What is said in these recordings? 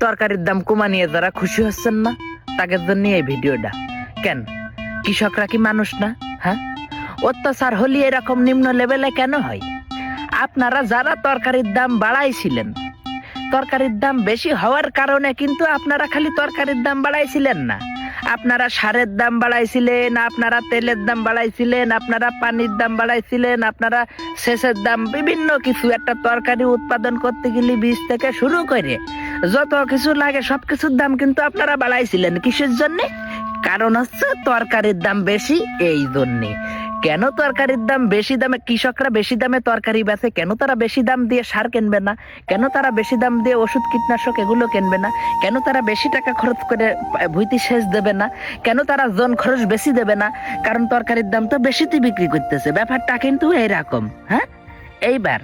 তরকারির দাম কমা নিয়ে যারা খুশি হচ্ছেন না, তাদের জন্য এই ভিডিওটা। কেন কৃষকরা কি মানুষ না? হ্যাঁ, অত্যাচার হলে এরকম নিম্ন লেভেলে কেন হয়? আপনারা যারা তরকারির দাম বাড়াইছিলেন, তরকারির দাম বেশি হওয়ার কারণে কিন্তু আপনারা খালি তরকারির দাম বাড়াইছিলেন না, আপনারা সারের দাম বাড়াইছিলেন, আপনারা তেলের দাম বাড়াইছিলেন, আপনারা পানির দাম বাড়াইছিলেন, আপনারা সেচের দাম, বিভিন্ন কিছু। একটা তরকারি উৎপাদন করতে গেলে বীজ থেকে শুরু করে যত কিছু লাগে সবকিছুর দাম কিন্তু আপনারা বাড়াইছিলেন। কিসের জন্যে? কারণ হচ্ছে তরকারির দাম বেশি, এই জন্যে। কেন তরকারির দাম বেশি? দামে কৃষকরা বেশি দামে তরকারি বেচে, কেন তারা বেশি দাম দিয়ে সার কিনবে না? কেন তারা বেশি দাম দিয়ে ওষুধ কীটনাশক এগুলো কিনবে না? কেন তারা বেশি টাকা খরচ করে ভুইতে সেচ দেবে না? কেন তারা জন খরচ বেশি দেবে না? কারণ তরকারির দাম তো বেশিতে বিক্রি করতেছে। ব্যাপারটা কিন্তু এইরকম। হ্যাঁ, এইবার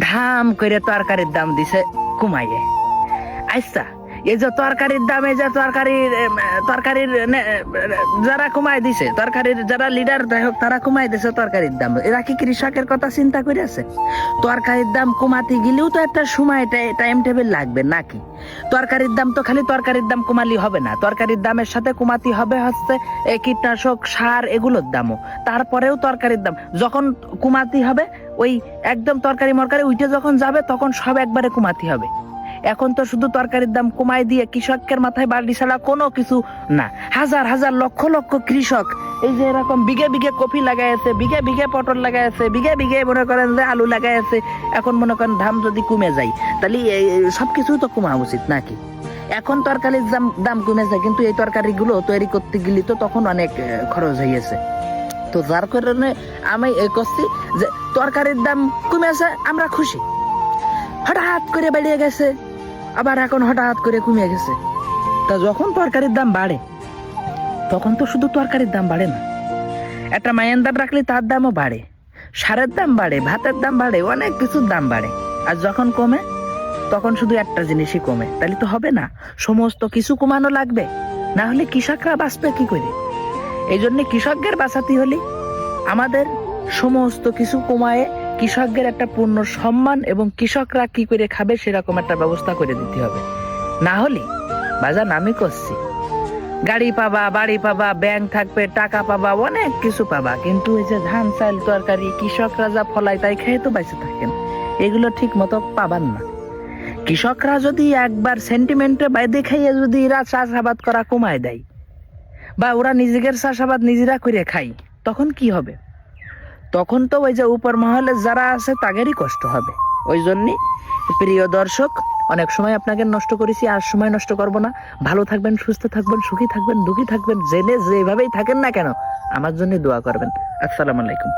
ধাম করে তরকারির দাম দিছে কমাইয়ে। আচ্ছা, এই যে তরকারির দাম, এই যে তরকারির যারা কমাই দিছে, তরকারির যারা লিডার তারা কমাই দিছে তরকারির দাম, এরা কি কৃষকের কথা চিন্তা করে আছে? তরকারির দাম কমাতে গেলেও তো একটা সময় টাইম টেবিল লাগবে নাকি? তরকারির দাম তো খালি তরকারির দাম কমালি হবে না, তরকারির দামের সাথে কমাতে হবে হচ্ছে কীটনাশক সার এগুলোর দামও। তারপরেও তরকারির দাম যখন কমাতে হবে, ওই একদম তরকারি মরকারি উঠে যখন যাবে তখন সব একবারে কমাতে হবে। এখন তো শুধু তরকারির দাম কমাই দিয়ে কৃষকের মাথায় বাড়ি ছাড়া কোনো কিছু না। হাজার হাজার লক্ষ লক্ষ কৃষক এই যে এরকম বিঘে বিঘে কফি লাগাই আছে, বিঘে বিঘে পটল লাগাই আছে, বিঘে বিঘে মনে করেন যে আলু লাগাই আছে। এখন মনে করেন দাম যদি কমে যায় তাহলে সবকিছু তো কমা উচিত নাকি? এখন তরকারির দাম কমে যায়, কিন্তু এই তরকারিগুলো তৈরি করতে গেলে তো তখন অনেক খরচ হয়েছে। তো যার কারণে আমি করছি যে তরকারির দাম কমেছে, আমরা খুশি। হঠাৎ করে বেড়ে গেছে, আবার এখন হঠাৎ করে কমে গেছে। তা যখন তরকারির দাম বাড়ে তখন তো শুধু তরকারির দাম বাড়ে না, একটা মায়ের রাখলে তার দামও বাড়ে, সারের দাম বাড়ে, ভাতের দাম বাড়ে, অনেক কিছুর দাম বাড়ে। আর যখন কমে তখন শুধু একটা জিনিসই কমে, তাহলে তো হবে না, সমস্ত কিছু কমানো লাগবে, না হলে কৃষকরা বাঁচবে কি করে? এই জন্য কৃষকদের বাঁচাতে হলে আমাদের সমস্ত কিছু কমায়ে কৃষকদের একটা পূর্ণ সম্মান এবং কৃষকরা কি করে খাবে সেরকম একটা ব্যবস্থা করে দিতে হবে। না হলে বাজার আমি করছি, গাড়ি পাবা, বাড়ি পাবা, ব্যাংক থাকবে, টাকা পাবা, অনেক কিছু পাবা, কিন্তু এই যে ধান চাল তরকারি কৃষকরা যা ফলায় তাই খেয়ে তো বেঁচে থাকেন, এগুলো ঠিক মতো পাবান না। কৃষকরা যদি একবার সেন্টিমেন্টে বাইরে খাইয়ে যদি এরা চাষাবাদ করা কমায় দেয় বা ওরা নিজেদের চাষাবাদ নিজেরা করে খাই, তখন কি হবে? তখন তো ওই যে উপর মহলে যারা আছে তাদেরই কষ্ট হবে। ওই জন্যই প্রিয় দর্শক, অনেক সময় আপনাকে নষ্ট করেছি, আর সময় নষ্ট করব না। ভালো থাকবেন, সুস্থ থাকবেন, সুখী থাকবেন, দুঃখী থাকবেন, জেনে যেভাবেই থাকেন না কেন আমার জন্য দোয়া করবেন। আসসালামু আলাইকুম।